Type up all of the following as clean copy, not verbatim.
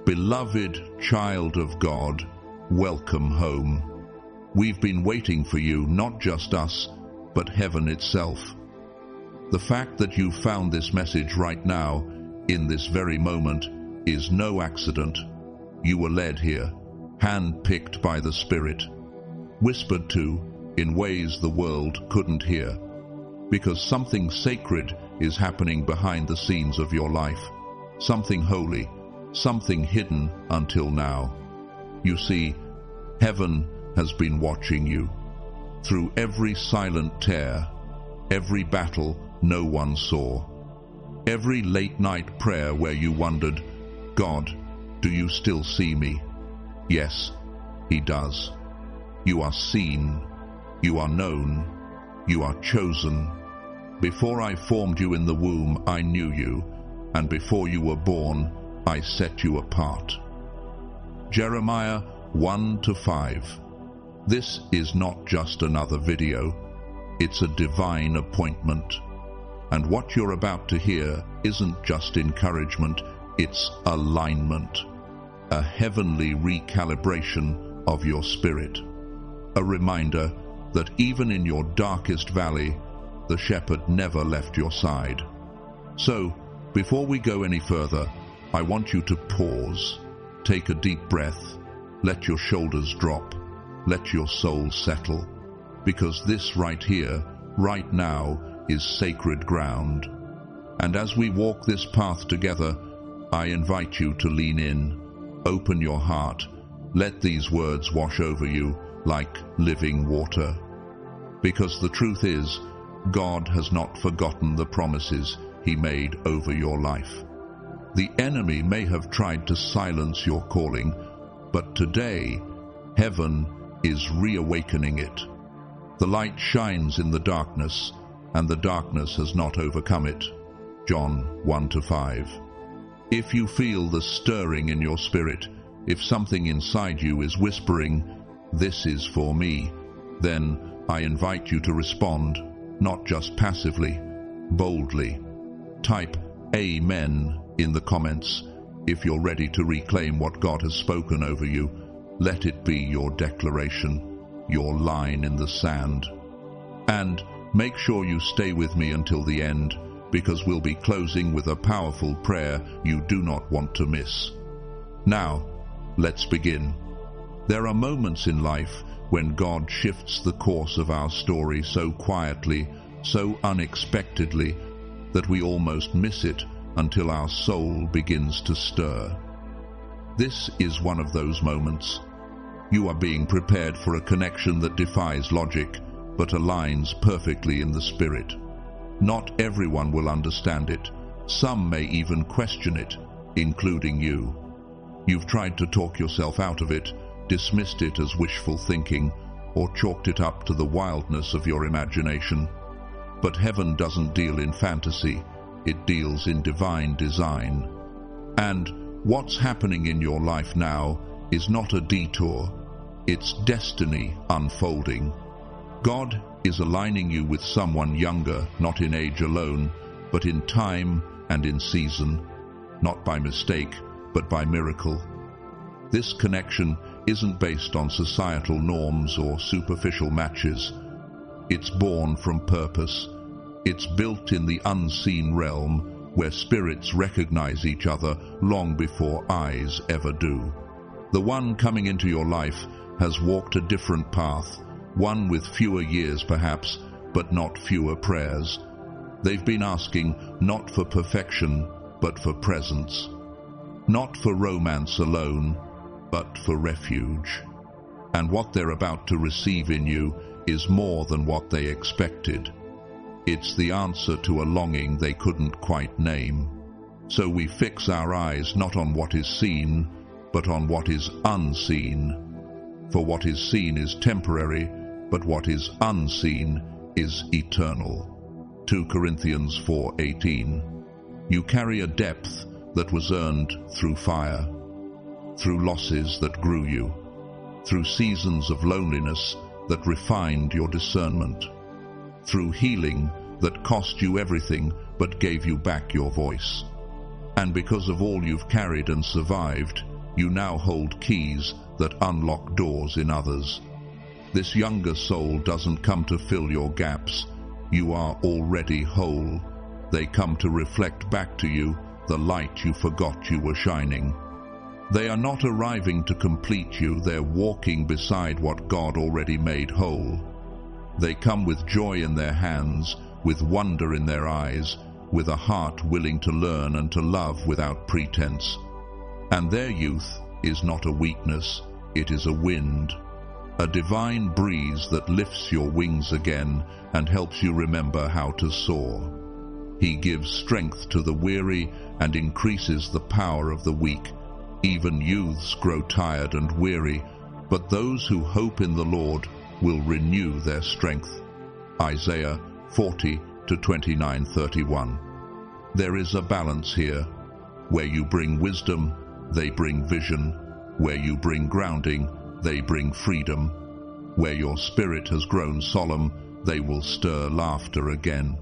Beloved child of God, welcome home. We've been waiting for you, not just us, but heaven itself. The fact that you found this message right now, in this very moment, is no accident. You were led here, hand-picked by the Spirit, whispered to in ways the world couldn't hear, because something sacred is happening behind the scenes of your life, something holy, something hidden until now. You see, heaven has been watching you. Through every silent tear, every battle no one saw, every late-night prayer where you wondered, God, do you still see me? Yes, He does. You are seen, you are known, you are chosen. Before I formed you in the womb, I knew you, and before you were born, I set you apart. Jeremiah 1-5. This is not just another video, it's a divine appointment. And what you're about to hear isn't just encouragement, it's alignment, a heavenly recalibration of your spirit. A reminder that even in your darkest valley, the shepherd never left your side. So, before we go any further, I want you to pause, take a deep breath, let your shoulders drop, let your soul settle, because this right here, right now, is sacred ground. And as we walk this path together, I invite you to lean in, open your heart, let these words wash over you like living water. Because the truth is, God has not forgotten the promises He made over your life. The enemy may have tried to silence your calling, but today, heaven is reawakening it. The light shines in the darkness, and the darkness has not overcome it. John 1-5. If you feel the stirring in your spirit, if something inside you is whispering, "This is for me," then I invite you to respond, not just passively, boldly. Type Amen in the comments if you're ready to reclaim what God has spoken over you. Let it be your declaration, your line in the sand. And make sure you stay with me until the end, because we'll be closing with a powerful prayer you do not want to miss. Now, let's begin. There are moments in life when God shifts the course of our story so quietly, so unexpectedly, that we almost miss it until our soul begins to stir. This is one of those moments. You are being prepared for a connection that defies logic, but aligns perfectly in the spirit. Not everyone will understand it. Some may even question it, including you. You've tried to talk yourself out of it, dismissed it as wishful thinking, or chalked it up to the wildness of your imagination. But heaven doesn't deal in fantasy, it deals in divine design. And what's happening in your life now is not a detour, it's destiny unfolding. God is aligning you with someone younger, not in age alone, but in time and in season, not by mistake, but by miracle. This connection isn't based on societal norms or superficial matches. It's born from purpose. It's built in the unseen realm where spirits recognize each other long before eyes ever do. The one coming into your life has walked a different path, one with fewer years perhaps, but not fewer prayers. They've been asking not for perfection, but for presence. Not for romance alone, but for refuge. And what they're about to receive in you is more than what they expected. It's the answer to a longing they couldn't quite name. So we fix our eyes not on what is seen, but on what is unseen. For what is seen is temporary, but what is unseen is eternal. 2 Corinthians 4:18. You carry a depth that was earned through fire, through losses that grew you, through seasons of loneliness that refined your discernment, through healing that cost you everything but gave you back your voice. And because of all you've carried and survived, You now hold keys that unlock doors in others. This younger soul doesn't come to fill your gaps. You are already whole. They come to reflect back to you the light you forgot you were shining. They are not arriving to complete you, they're walking beside what God already made whole. They come with joy in their hands, with wonder in their eyes, with a heart willing to learn and to love without pretense. And their youth is not a weakness, it is a wind, a divine breeze that lifts your wings again and helps you remember how to soar. He gives strength to the weary and increases the power of the weak. Even youths grow tired and weary, but those who hope in the Lord will renew their strength. Isaiah 40:29-31. There is a balance here. Where you bring wisdom, they bring vision. Where you bring grounding, they bring freedom. Where your spirit has grown solemn, they will stir laughter again.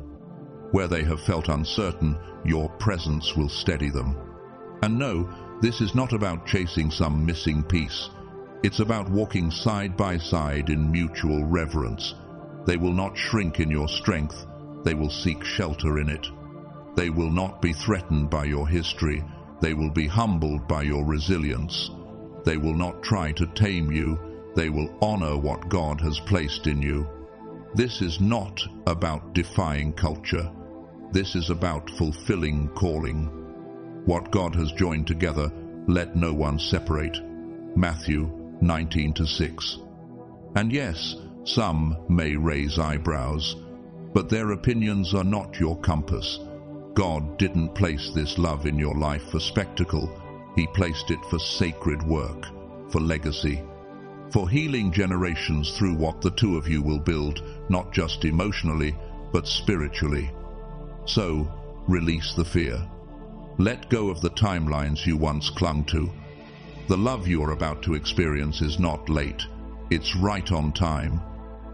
Where they have felt uncertain, your presence will steady them. And no, this is not about chasing some missing piece. It's about walking side by side in mutual reverence. They will not shrink in your strength, they will seek shelter in it. They will not be threatened by your history, they will be humbled by your resilience. They will not try to tame you, they will honor what God has placed in you. This is not about defying culture. This is about fulfilling calling. What God has joined together, let no one separate. Matthew 19:6. And yes, some may raise eyebrows, but their opinions are not your compass. God didn't place this love in your life for spectacle. He placed it for sacred work, for legacy, for healing generations through what the two of you will build, not just emotionally, but spiritually. So, release the fear. Let go of the timelines you once clung to. The love you are about to experience is not late. It's right on time.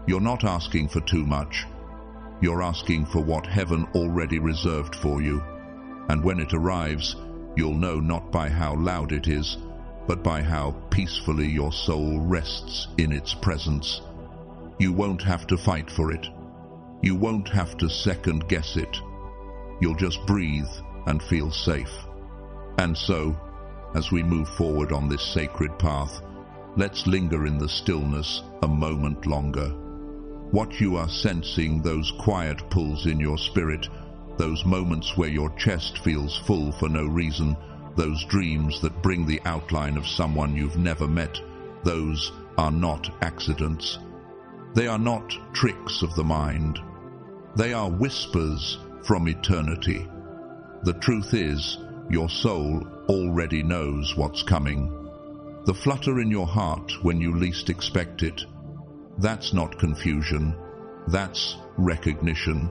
You're not asking for too much. You're asking for what heaven already reserved for you. And when it arrives, you'll know not by how loud it is, but by how peacefully your soul rests in its presence. You won't have to fight for it. You won't have to second guess it. You'll just breathe and feel safe. And so, as we move forward on this sacred path, let's linger in the stillness a moment longer. What you are sensing, those quiet pulls in your spirit, those moments where your chest feels full for no reason, those dreams that bring the outline of someone you've never met, those are not accidents. They are not tricks of the mind. They are whispers from eternity. The truth is, your soul already knows what's coming. The flutter in your heart when you least expect it, that's not confusion, that's recognition.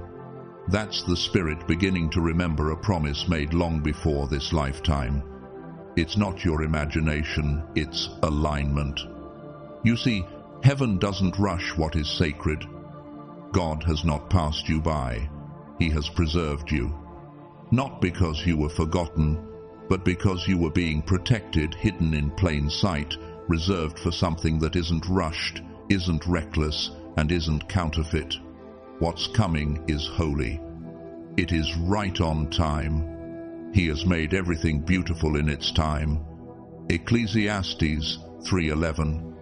That's the spirit beginning to remember a promise made long before this lifetime. It's not your imagination, it's alignment. You see, heaven doesn't rush what is sacred. God has not passed you by. He has preserved you. Not because you were forgotten, but because you were being protected, hidden in plain sight, reserved for something that isn't rushed, isn't reckless, and isn't counterfeit. What's coming is holy. It is right on time. He has made everything beautiful in its time. Ecclesiastes 3:11.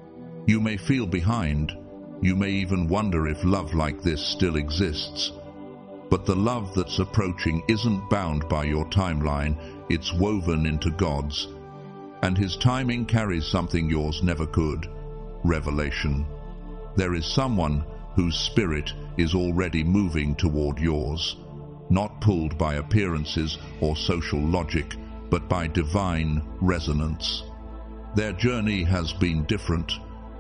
You may feel behind. You may even wonder if love like this still exists. But the love that's approaching isn't bound by your timeline. It's woven into God's. And His timing carries something yours never could. Revelation. There is someone whose spirit is already moving toward yours, not pulled by appearances or social logic, but by divine resonance. Their journey has been different.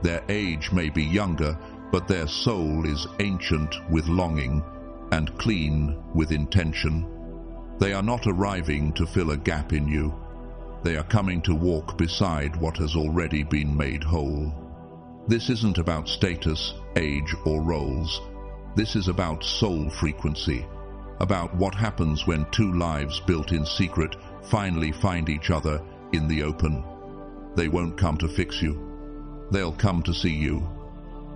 Their age may be younger, but their soul is ancient with longing and clean with intention. They are not arriving to fill a gap in you. They are coming to walk beside what has already been made whole. This isn't about status, age, or roles. This is about soul frequency, about what happens when two lives built in secret finally find each other in the open. They won't come to fix you. They'll come to see you.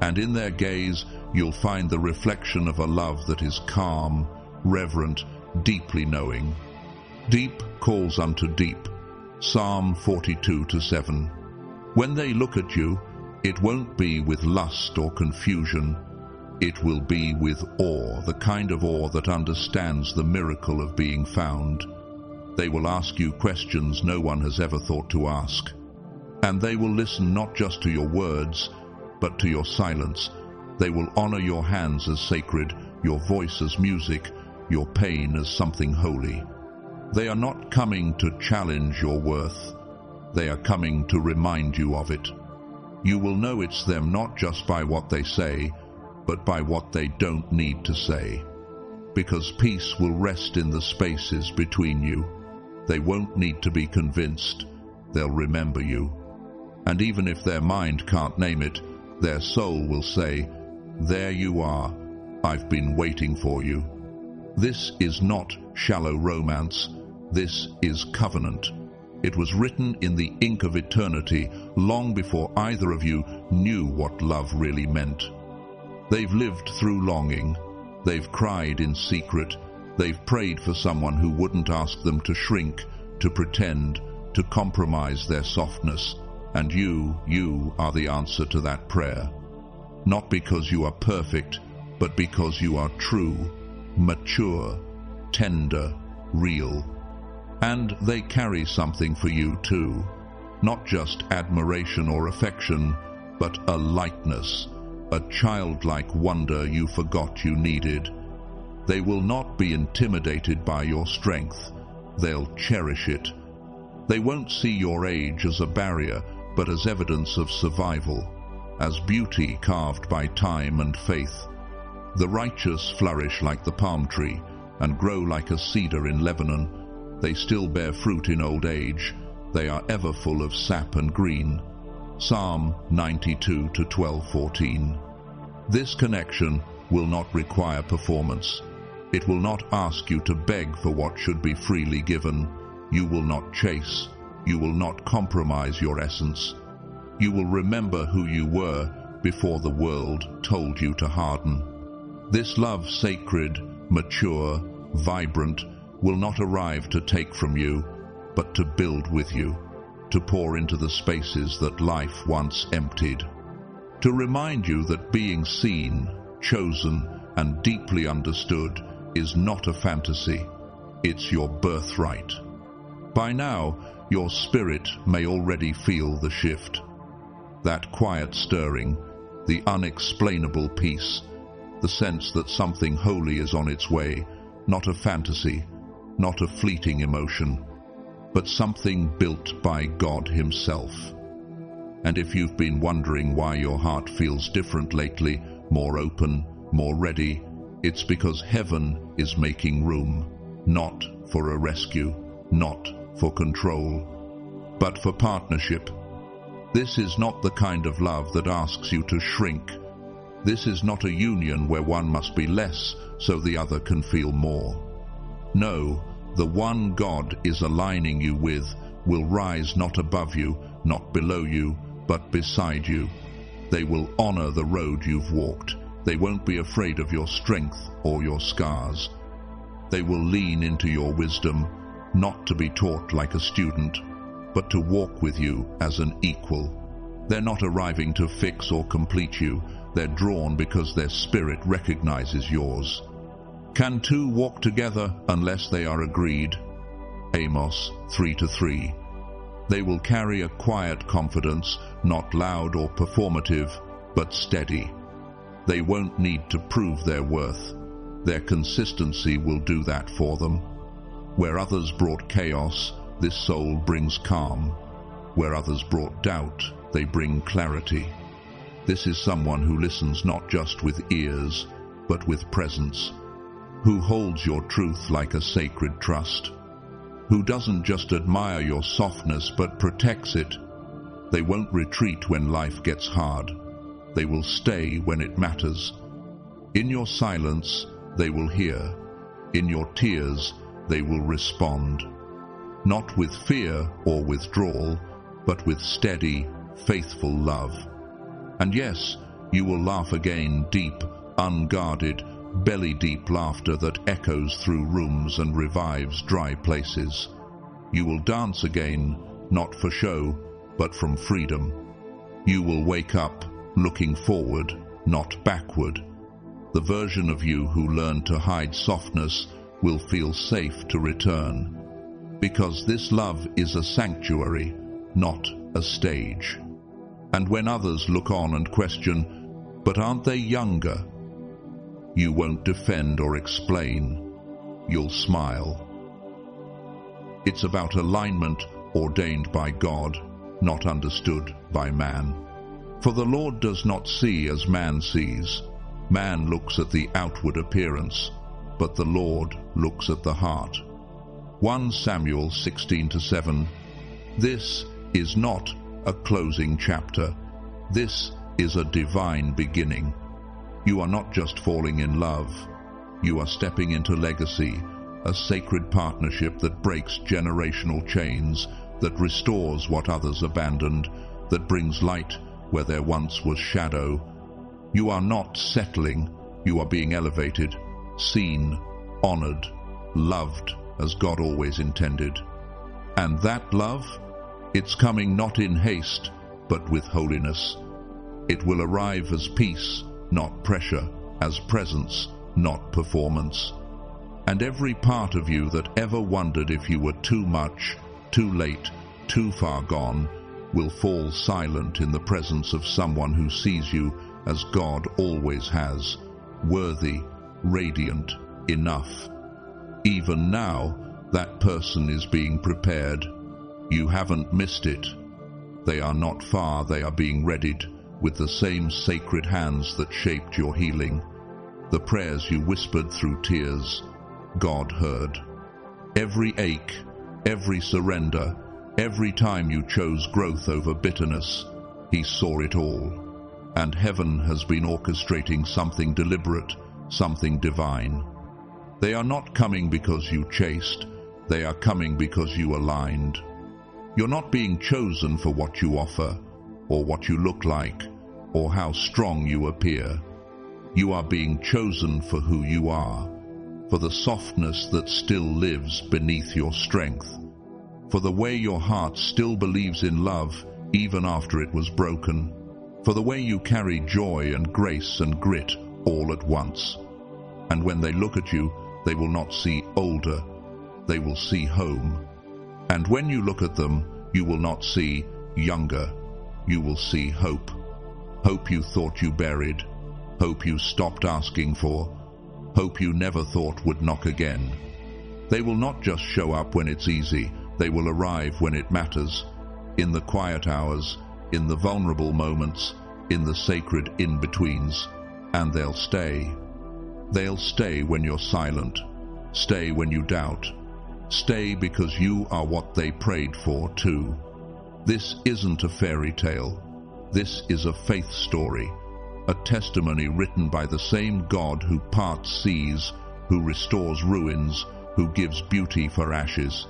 And in their gaze, you'll find the reflection of a love that is calm, reverent, deeply knowing. Deep calls unto deep. Psalm 42:7. When they look at you, it won't be with lust or confusion. It will be with awe, the kind of awe that understands the miracle of being found. They will ask you questions no one has ever thought to ask. And they will listen not just to your words, but to your silence. They will honor your hands as sacred, your voice as music, your pain as something holy. They are not coming to challenge your worth. They are coming to remind you of it. You will know it's them not just by what they say, but by what they don't need to say. Because peace will rest in the spaces between you. They won't need to be convinced. They'll remember you. And even if their mind can't name it, their soul will say, "There you are. I've been waiting for you." This is not shallow romance. This is covenant. It was written in the ink of eternity long before either of you knew what love really meant. They've lived through longing. They've cried in secret. They've prayed for someone who wouldn't ask them to shrink, to pretend, to compromise their softness. And you are the answer to that prayer. Not because you are perfect, but because you are true, mature, tender, real. And they carry something for you too. Not just admiration or affection, but a lightness, a childlike wonder you forgot you needed. They will not be intimidated by your strength. They'll cherish it. They won't see your age as a barrier, but as evidence of survival, as beauty carved by time and faith. The righteous flourish like the palm tree and grow like a cedar in Lebanon. They still bear fruit in old age. They are ever full of sap and green. Psalm 92:12-14. This connection will not require performance. It will not ask you to beg for what should be freely given. You will not chase. You will not compromise your essence. You will remember who you were before the world told you to harden. This love, sacred, mature, vibrant, will not arrive to take from you, but to build with you, to pour into the spaces that life once emptied, to remind you that being seen, chosen, and deeply understood is not a fantasy. It's your birthright. By now, your spirit may already feel the shift. That quiet stirring, the unexplainable peace, the sense that something holy is on its way, not a fantasy, not a fleeting emotion, but something built by God Himself. And if you've been wondering why your heart feels different lately, more open, more ready, it's because heaven is making room, not for a rescue, not for control, but for partnership. This is not the kind of love that asks you to shrink. This is not a union where one must be less so the other can feel more. No, the one God is aligning you with will rise not above you, not below you, but beside you. They will honor the road you've walked. They won't be afraid of your strength or your scars. They will lean into your wisdom, not to be taught like a student, but to walk with you as an equal. They're not arriving to fix or complete you. They're drawn because their spirit recognizes yours. Can two walk together unless they are agreed? Amos 3:3. They will carry a quiet confidence, not loud or performative, but steady. They won't need to prove their worth. Their consistency will do that for them. Where others brought chaos, this soul brings calm. Where others brought doubt, they bring clarity. This is someone who listens not just with ears, but with presence, who holds your truth like a sacred trust, who doesn't just admire your softness but protects it. They won't retreat when life gets hard. They will stay when it matters. In your silence, they will hear. In your tears, they will respond. Not with fear or withdrawal, but with steady, faithful love. And yes, you will laugh again, deep, unguarded, belly-deep laughter that echoes through rooms and revives dry places. You will dance again, not for show, but from freedom. You will wake up looking forward, not backward. The version of you who learned to hide softness will feel safe to return, because this love is a sanctuary, not a stage. And when others look on and question, "But aren't they younger?" you won't defend or explain. You'll smile. It's about alignment ordained by God, not understood by man. For the Lord does not see as man sees. Man looks at the outward appearance, but the Lord looks at the heart. 1 Samuel 16-7. This is not a closing chapter. This is a divine beginning. You are not just falling in love. You are stepping into legacy, a sacred partnership that breaks generational chains, that restores what others abandoned, that brings light where there once was shadow. You are not settling. You are being elevated, seen, honored, loved as God always intended. And that love, it's coming not in haste, but with holiness. It will arrive as peace, not pressure, as presence, not performance. And every part of you that ever wondered if you were too much, too late, too far gone, will fall silent in the presence of someone who sees you as God always has, worthy, radiant, enough. Even now, that person is being prepared. You haven't missed it. They are not far, they are being readied with the same sacred hands that shaped your healing. The prayers you whispered through tears, God heard. Every ache, every surrender, every time you chose growth over bitterness, He saw it all. And heaven has been orchestrating something deliberate, something divine. They are not coming because you chased, they are coming because you aligned. You're not being chosen for what you offer, or what you look like, or how strong you appear. You are being chosen for who you are, for the softness that still lives beneath your strength, for the way your heart still believes in love even after it was broken, for the way you carry joy and grace and grit all at once. And when they look at you, they will not see older, they will see home. And when you look at them, you will not see younger, you will see hope. Hope you thought you buried, hope you stopped asking for, hope you never thought would knock again. They will not just show up when it's easy, they will arrive when it matters, in the quiet hours, in the vulnerable moments, in the sacred in-betweens, and they'll stay. They'll stay when you're silent, stay when you doubt, stay because you are what they prayed for too. This isn't a fairy tale. This is a faith story, a testimony written by the same God who parts seas, who restores ruins, who gives beauty for ashes.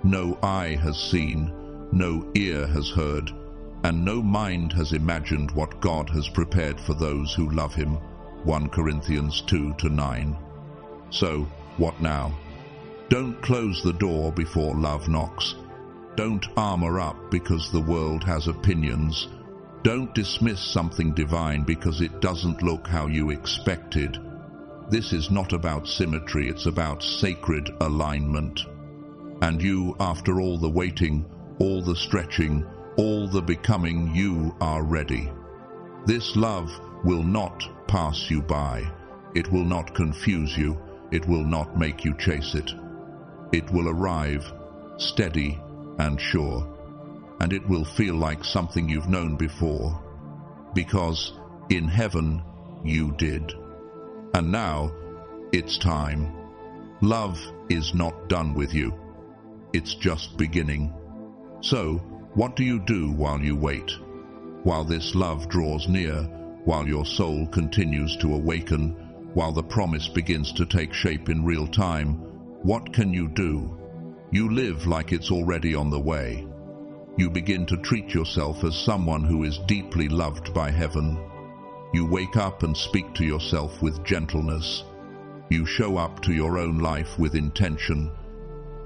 No eye has seen, no ear has heard, and no mind has imagined what God has prepared for those who love Him. 1 Corinthians 2-9. So, what now? Don't close the door before love knocks. Don't armor up because the world has opinions. Don't dismiss something divine because it doesn't look how you expected. This is not about symmetry, it's about sacred alignment. And you, after all the waiting, all the stretching, all the becoming, you are ready. This love will not pass you by. It will not confuse you. It will not make you chase it. It will arrive, steady and sure. And it will feel like something you've known before. Because in heaven you did. And now it's time. Love is not done with you. It's just beginning. So, what do you do while you wait? While this love draws near, while your soul continues to awaken, while the promise begins to take shape in real time, what can you do? You live like it's already on the way. You begin to treat yourself as someone who is deeply loved by heaven. You wake up and speak to yourself with gentleness. You show up to your own life with intention.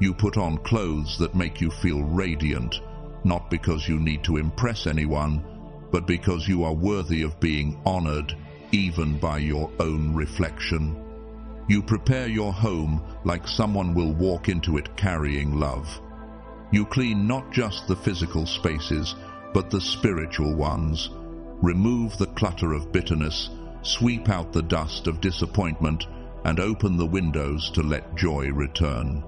You put on clothes that make you feel radiant, not because you need to impress anyone, but because you are worthy of being honored, even by your own reflection. You prepare your home like someone will walk into it carrying love. You clean not just the physical spaces, but the spiritual ones. Remove the clutter of bitterness, sweep out the dust of disappointment, and open the windows to let joy return.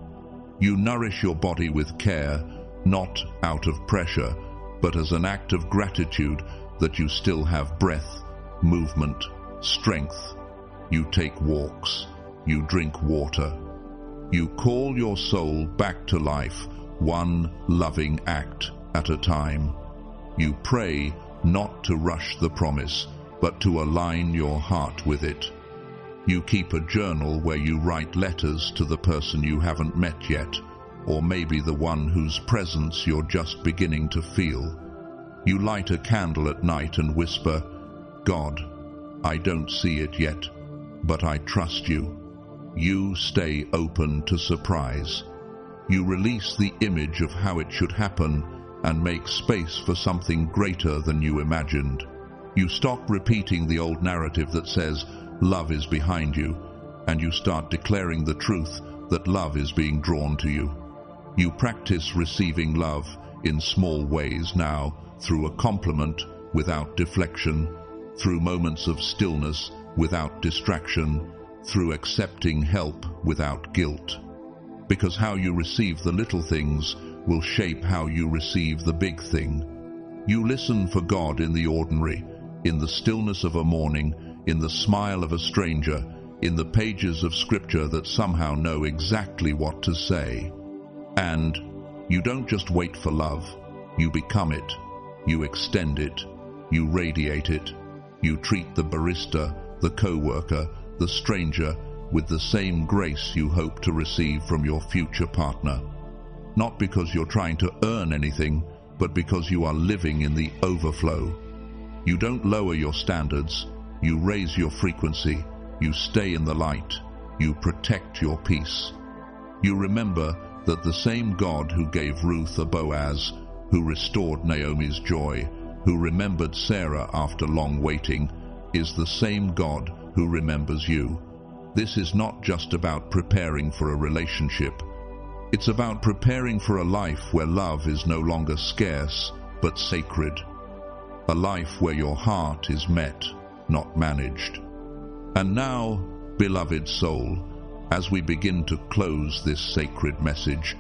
You nourish your body with care, not out of pressure, but as an act of gratitude that you still have breath, movement, strength. You take walks. You drink water. You call your soul back to life, one loving act at a time. You pray not to rush the promise, but to align your heart with it. You keep a journal where you write letters to the person you haven't met yet, or maybe the one whose presence you're just beginning to feel. You light a candle at night and whisper, "God, I don't see it yet, but I trust you." You stay open to surprise. You release the image of how it should happen and make space for something greater than you imagined. You stop repeating the old narrative that says love is behind you, and you start declaring the truth that love is being drawn to you. You practice receiving love in small ways now, through a compliment without deflection, through moments of stillness without distraction, through accepting help without guilt. Because how you receive the little things will shape how you receive the big thing. You listen for God in the ordinary, in the stillness of a morning, in the smile of a stranger, in the pages of scripture that somehow know exactly what to say. And you don't just wait for love, you become it, you extend it, you radiate it. You treat the barista, the co-worker, the stranger with the same grace you hope to receive from your future partner. Not because you're trying to earn anything, but because you are living in the overflow. You don't lower your standards, you raise your frequency, you stay in the light, you protect your peace. You remember that the same God who gave Ruth a Boaz, who restored Naomi's joy, who remembered Sarah after long waiting, is the same God who remembers you. This is not just about preparing for a relationship. It's about preparing for a life where love is no longer scarce, but sacred. A life where your heart is met, not managed. And now, beloved soul, as we begin to close this sacred message,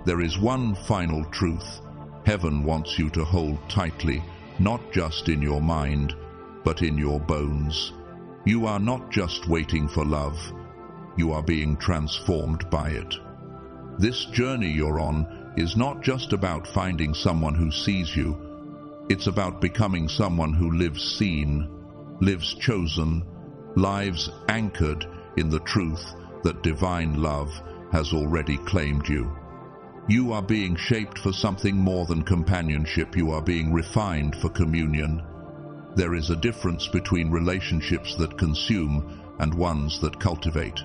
there is one final truth. Heaven wants you to hold tightly, not just in your mind, but in your bones. You are not just waiting for love, you are being transformed by it. This journey you're on is not just about finding someone who sees you, it's about becoming someone who lives seen, lives chosen, lives anchored in the truth that divine love has already claimed you. You are being shaped for something more than companionship, you are being refined for communion. There is a difference between relationships that consume and ones that cultivate.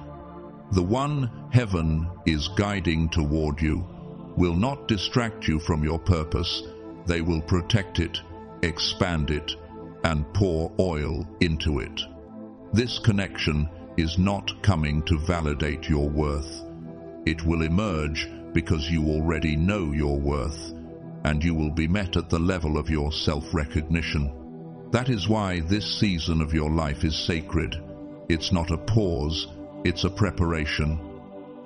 The one heaven is guiding toward you will not distract you from your purpose. They will protect it, expand it, and pour oil into it. This connection is not coming to validate your worth. It will emerge because you already know your worth, and you will be met at the level of your self-recognition. That is why this season of your life is sacred. It's not a pause, it's a preparation.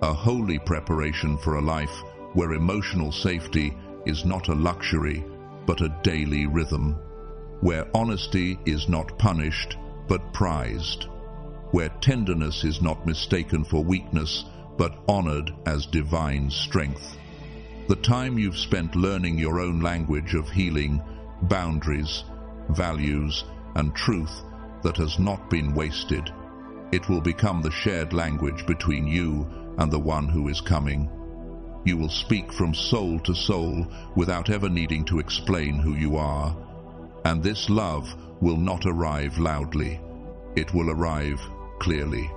A holy preparation for a life where emotional safety is not a luxury, but a daily rhythm. Where honesty is not punished, but prized. Where tenderness is not mistaken for weakness, but honored as divine strength. The time you've spent learning your own language of healing, boundaries, values, and truth that has not been wasted. It will become the shared language between you and the one who is coming. You will speak from soul to soul without ever needing to explain who you are. And this love will not arrive loudly. It will arrive clearly.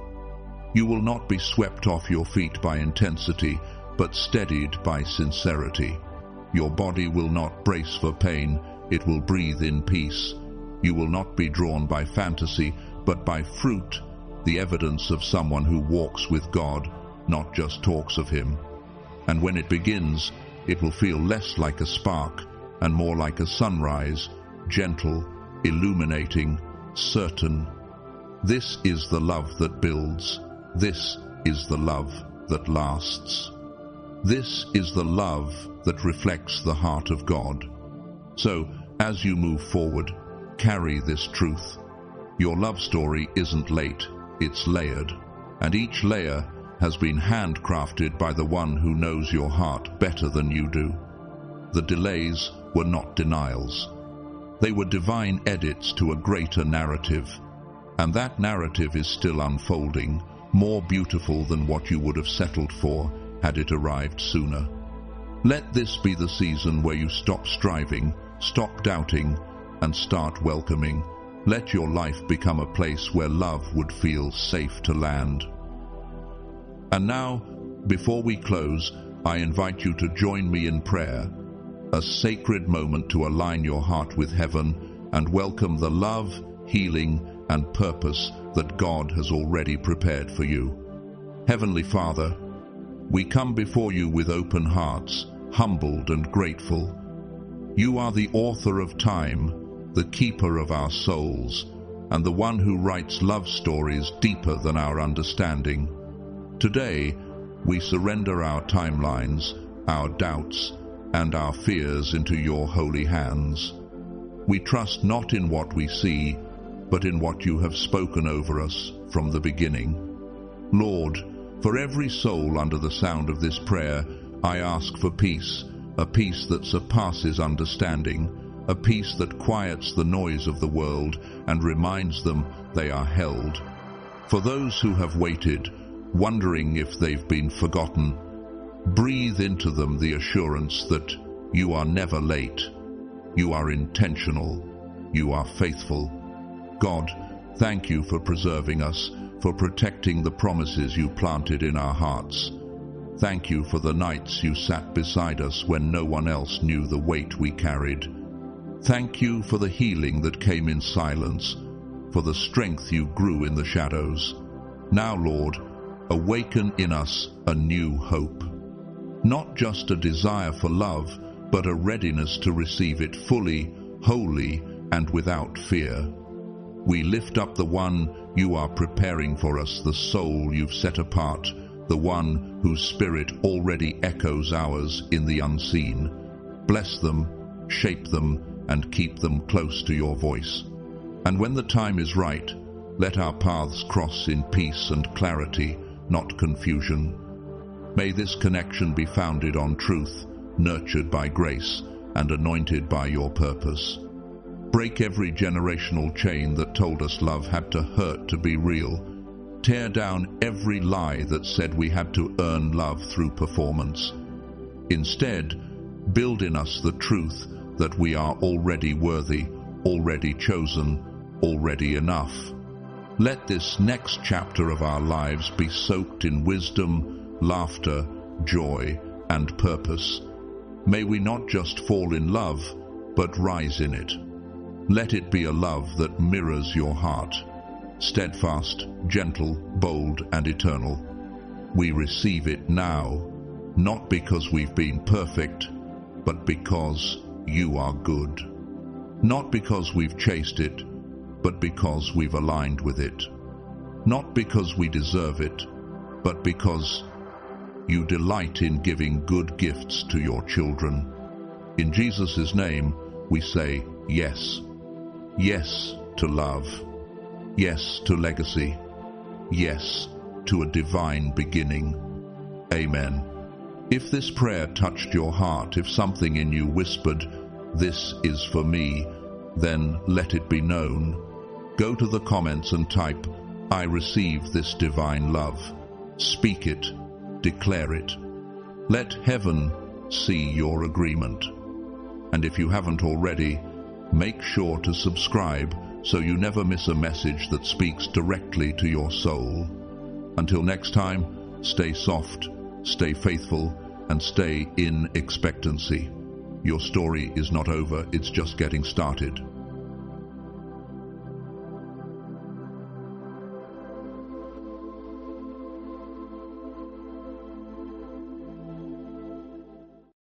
You will not be swept off your feet by intensity, but steadied by sincerity. Your body will not brace for pain, it will breathe in peace. You will not be drawn by fantasy, but by fruit, the evidence of someone who walks with God, not just talks of Him. And when it begins, it will feel less like a spark and more like a sunrise, gentle, illuminating, certain. This is the love that builds. This is the love that lasts. This is the love that reflects the heart of God. So, as you move forward, carry this truth. Your love story isn't late, it's layered, and each layer has been handcrafted by the one who knows your heart better than you do. The delays were not denials. They were divine edits to a greater narrative, and that narrative is still unfolding, more beautiful than what you would have settled for had it arrived sooner. Let this be the season where you stop striving, stop doubting, and start welcoming. Let your life become a place where love would feel safe to land. And now, before we close, I invite you to join me in prayer, a sacred moment to align your heart with heaven and welcome the love, healing, and purpose that God has already prepared for you. Heavenly Father, we come before you with open hearts, humbled and grateful. You are the author of time, the keeper of our souls, and the one who writes love stories deeper than our understanding. Today, we surrender our timelines, our doubts, and our fears into your holy hands. We trust not in what we see, but in what you have spoken over us from the beginning. Lord, for every soul under the sound of this prayer, I ask for peace, a peace that surpasses understanding, a peace that quiets the noise of the world and reminds them they are held. For those who have waited, wondering if they've been forgotten, breathe into them the assurance that you are never late, you are intentional, you are faithful. God, thank you for preserving us, for protecting the promises you planted in our hearts. Thank you for the nights you sat beside us when no one else knew the weight we carried. Thank you for the healing that came in silence, for the strength you grew in the shadows. Now, Lord, awaken in us a new hope. Not just a desire for love, but a readiness to receive it fully, wholly, and without fear. We lift up the one you are preparing for us, the soul you've set apart, the one whose spirit already echoes ours in the unseen. Bless them, shape them, and keep them close to your voice. And when the time is right, let our paths cross in peace and clarity, not confusion. May this connection be founded on truth, nurtured by grace, and anointed by your purpose. Break every generational chain that told us love had to hurt to be real. Tear down every lie that said we had to earn love through performance. Instead, build in us the truth that we are already worthy, already chosen, already enough. Let this next chapter of our lives be soaked in wisdom, laughter, joy, and purpose. May we not just fall in love, but rise in it. Let it be a love that mirrors your heart, steadfast, gentle, bold, and eternal. We receive it now, not because we've been perfect, but because you are good. Not because we've chased it, but because we've aligned with it. Not because we deserve it, but because you delight in giving good gifts to your children. In Jesus' name, we say yes. Yes to love. Yes to legacy. Yes to a divine beginning. Amen. If this prayer touched your heart, if something in you whispered, "This is for me," then let it be known. Go to the comments and type, "I receive this divine love." Speak it, declare it. Let heaven see your agreement. And if you haven't already, make sure to subscribe so you never miss a message that speaks directly to your soul. Until next time, stay soft, stay faithful, and stay in expectancy. Your story is not over, it's just getting started.